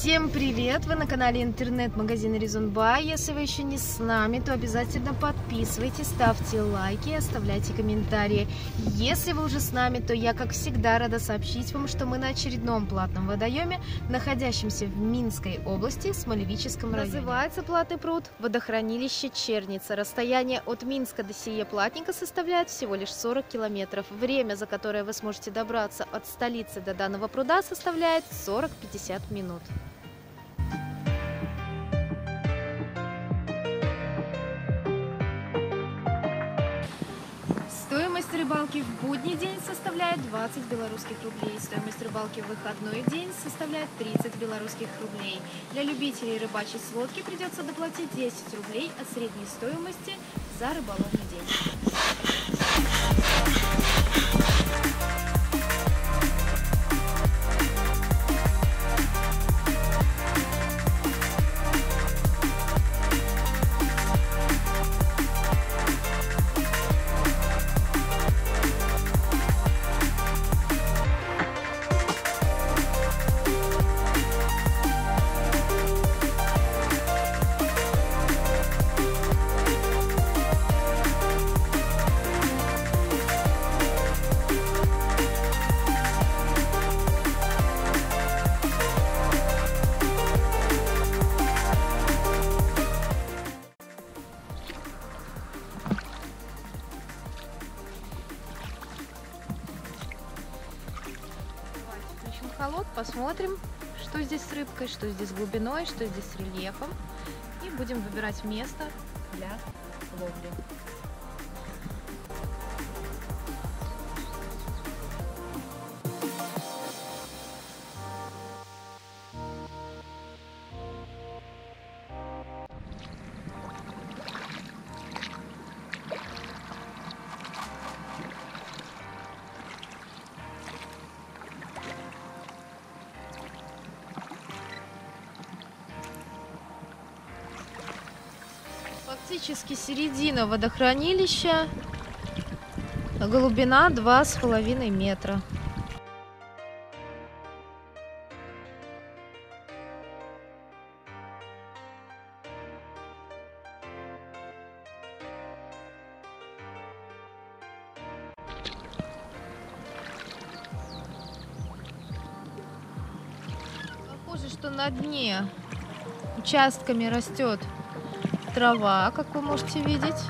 Всем привет! Вы на канале интернет-магазина Резонбай. Если вы еще не с нами, то обязательно подписывайтесь, ставьте лайки и оставляйте комментарии. Если вы уже с нами, то я, как всегда, рада сообщить вам, что мы на очередном платном водоеме, находящемся в Минской области, Смолевическом районе. Называется платный пруд водохранилище Черница. Расстояние от Минска до сие платника составляет всего лишь 40 километров. Время, за которое вы сможете добраться от столицы до данного пруда, составляет 40-50 минут. Стоимость рыбалки в будний день составляет 20 белорусских рублей. Стоимость рыбалки в выходной день составляет 30 белорусских рублей. Для любителей рыбачьей с лодки придется доплатить 10 рублей от средней стоимости за рыболовный день. Холод, посмотрим, что здесь с рыбкой, что здесь с глубиной, что здесь с рельефом, и будем выбирать место для ловли. Фактически середина водохранилища, глубина 2,5 метра. Похоже, что на дне участками растет трава, как вы можете видеть.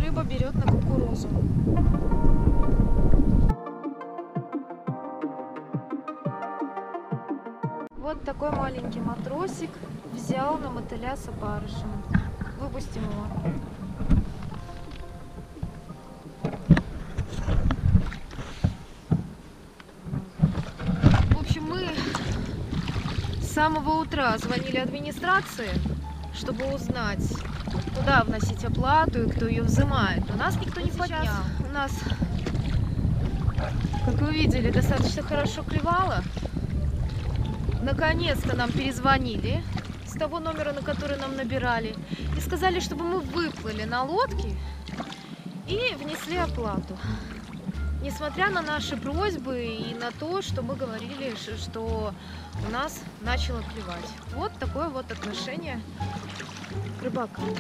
Рыба берет на кукурузу. Вот такой маленький матросик взял на мотыля с опарышем. Выпустим его. В общем, мы с самого утра звонили администрации, чтобы узнать, куда вносить оплату и кто ее взимает. У нас никто не поднял. У нас, как вы видели, достаточно хорошо клевало. Наконец-то нам перезвонили с того номера, на который нам набирали, и сказали, чтобы мы выплыли на лодке и внесли оплату. Несмотря на наши просьбы и на то, что мы говорили, что у нас начало клевать. Вот такое вот отношение к рыбакам.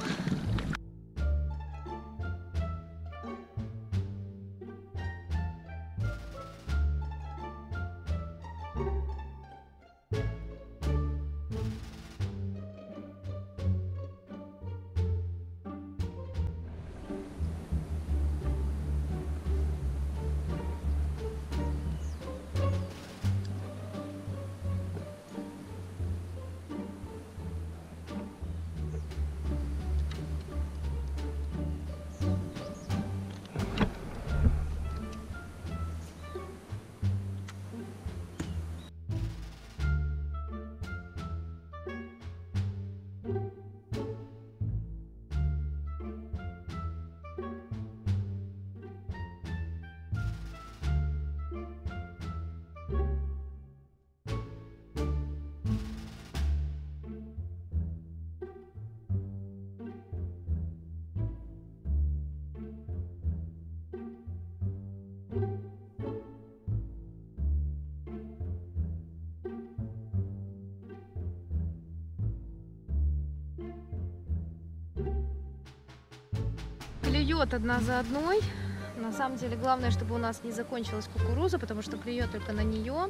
Клюет одна за одной. На самом деле главное, чтобы у нас не закончилась кукуруза, потому что клюет только на нее.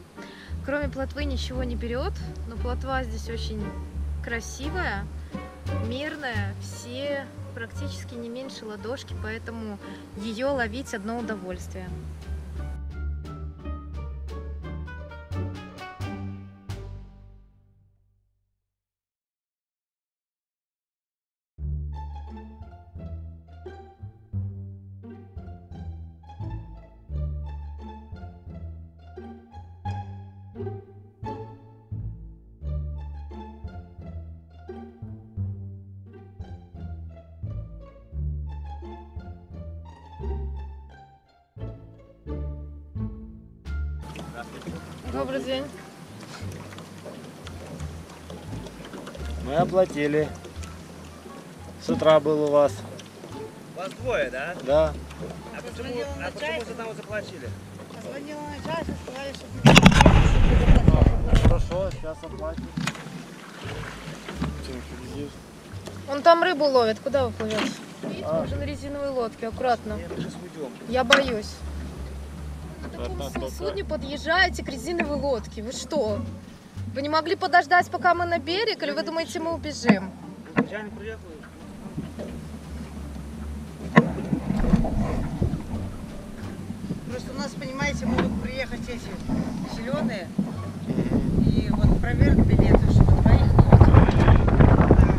Кроме плотвы ничего не берет, но плотва здесь очень красивая, мирная, все практически не меньше ладошки, поэтому ее ловить одно удовольствие. Добрый день. Мы оплатили. С утра был у вас. Вас двое, да? Да. А почему с одного заплатили? Позвонила начальство, сказали, что Хорошо, сейчас оплатим. Он там рыбу ловит. Куда вы плывете? Видите, мы уже на резиновой лодке. Аккуратно. Нет, мы сейчас уйдем. Я боюсь. На таком судне подъезжаете к резиновой лодке. Вы что? Вы не могли подождать, пока мы на берег, или вы думаете, мы убежим? Начальник приехал. просто у нас, понимаете, могут приехать эти зеленые и вот проверить билеты, чтобы двоих не выделили.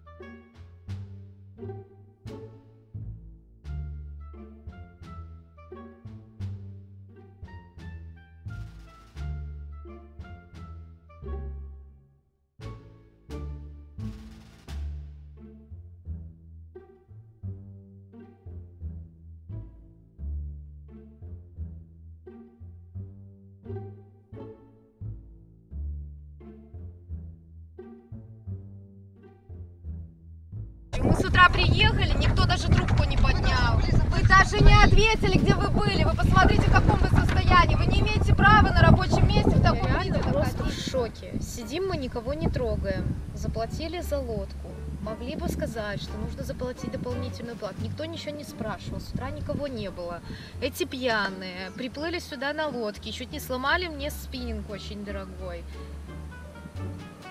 Мы с утра приехали, никто даже трубку не поднял. Вы даже не ответили, где вы были. Вы посмотрите, в каком вы состоянии. Вы не имеете права на рабочем месте в таком виде. Просто в шоке. Сидим мы, никого не трогаем. Заплатили за лодку. Могли бы сказать, что нужно заплатить дополнительную плату. Никто ничего не спрашивал, с утра никого не было. Эти пьяные приплыли сюда на лодке, чуть не сломали мне спиннинг очень дорогой.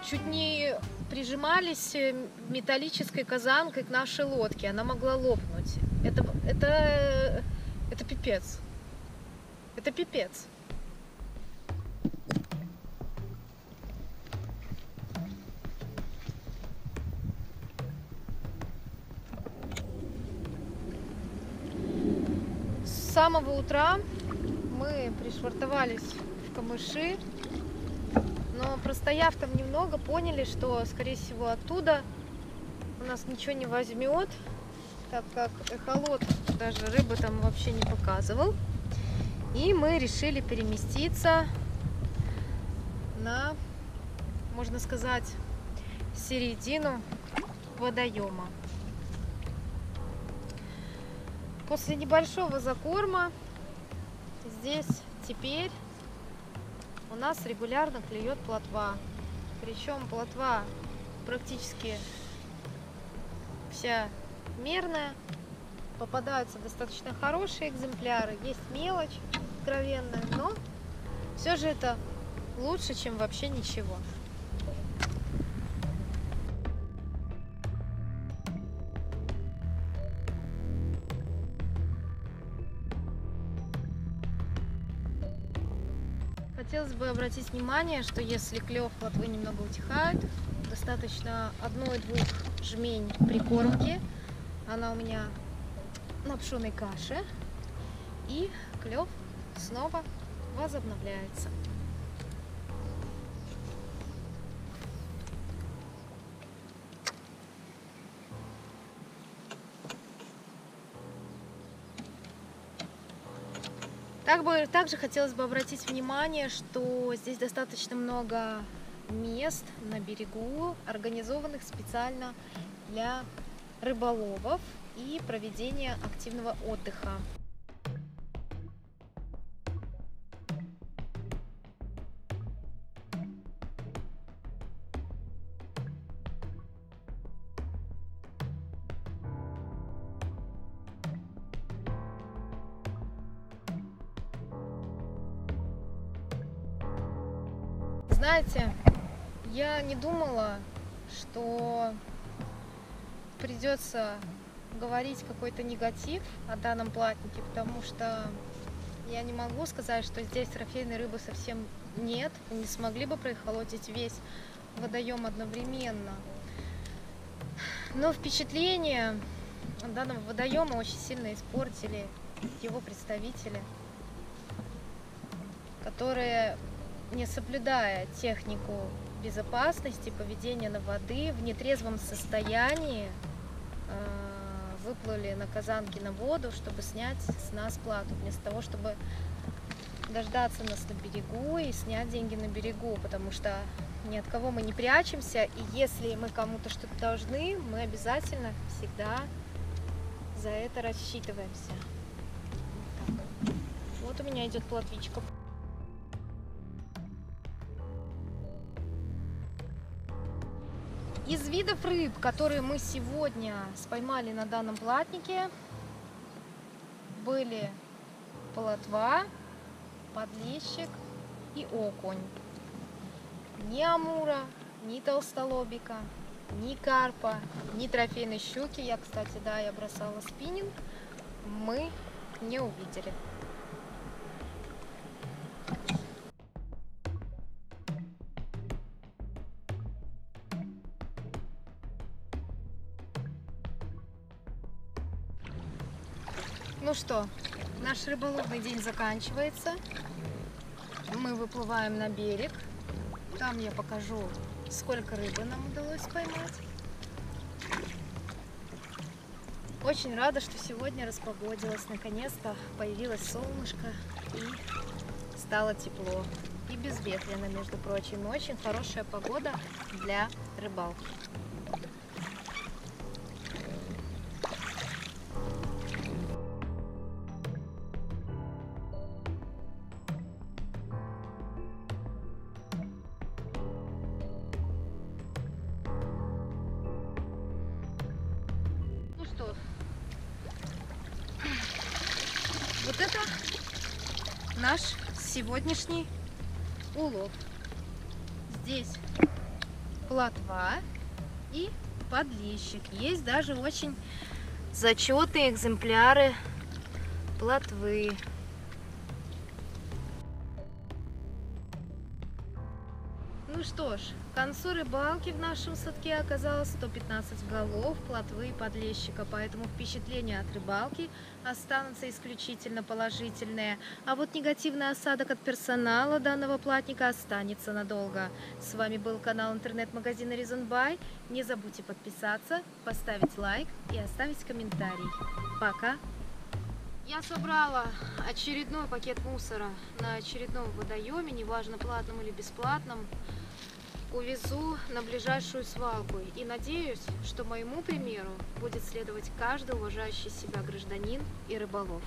Чуть не прижимались металлической казанкой к нашей лодке, она могла лопнуть. Это пипец. Это пипец. С самого утра мы пришвартовались в камыши, но простояв там немного, поняли, что, скорее всего, оттуда у нас ничего не возьмет, так как эхолот даже рыбы там вообще не показывал. И мы решили переместиться на, можно сказать, середину водоема. После небольшого закорма здесь теперь у нас регулярно клюет плотва. Причем плотва практически вся мерная. Попадаются достаточно хорошие экземпляры. Есть мелочь откровенная, но все же это лучше, чем вообще ничего. Хотелось бы обратить внимание, что если клев плотвы немного утихает, достаточно 1-2 жмень прикормки. Она у меня на пшеной каше, и клев снова возобновляется. Также хотелось бы обратить внимание, что здесь достаточно много мест на берегу, организованных специально для рыболовов и проведения активного отдыха. Знаете, я не думала, что придется говорить какой-то негатив о данном платнике, потому что я не могу сказать, что здесь трофейной рыбы совсем нет. Вы не смогли бы проехолотить весь водоем одновременно. Но впечатление данного водоема очень сильно испортили его представители, которые, не соблюдая технику безопасности поведения на воды, в нетрезвом состоянии выплыли на казанке на воду, чтобы снять с нас плату, вместо того, чтобы дождаться нас на берегу и снять деньги на берегу, потому что ни от кого мы не прячемся, и если мы кому-то что-то должны, мы обязательно всегда за это рассчитываемся. Вот у меня идет плотвичка. Из видов рыб, которые мы сегодня споймали на данном платнике, были плотва, подлещик и окунь. Ни амура, ни толстолобика, ни карпа, ни трофейной щуки, я, кстати, да, я бросала спиннинг, мы не увидели. Ну что, наш рыболовный день заканчивается. Мы выплываем на берег. Там я покажу, сколько рыбы нам удалось поймать. Очень рада, что сегодня распогодилось. Наконец-то появилось солнышко и стало тепло. И безветренно, между прочим. Очень хорошая погода для рыбалки. Вот это наш сегодняшний улов. Здесь плотва и подлещик. Есть даже очень зачетные экземпляры плотвы. Ну что ж, к концу рыбалки в нашем садке оказалось 115 голов плотвы и подлещика, поэтому впечатления от рыбалки останутся исключительно положительные, а вот негативный осадок от персонала данного платника останется надолго. С вами был канал интернет-магазина Reason Buy. Не забудьте подписаться, поставить лайк и оставить комментарий. Пока! Я собрала очередной пакет мусора на очередном водоеме, неважно платном или бесплатном. Увезу на ближайшую свалку и надеюсь, что моему примеру будет следовать каждый уважающий себя гражданин и рыболов.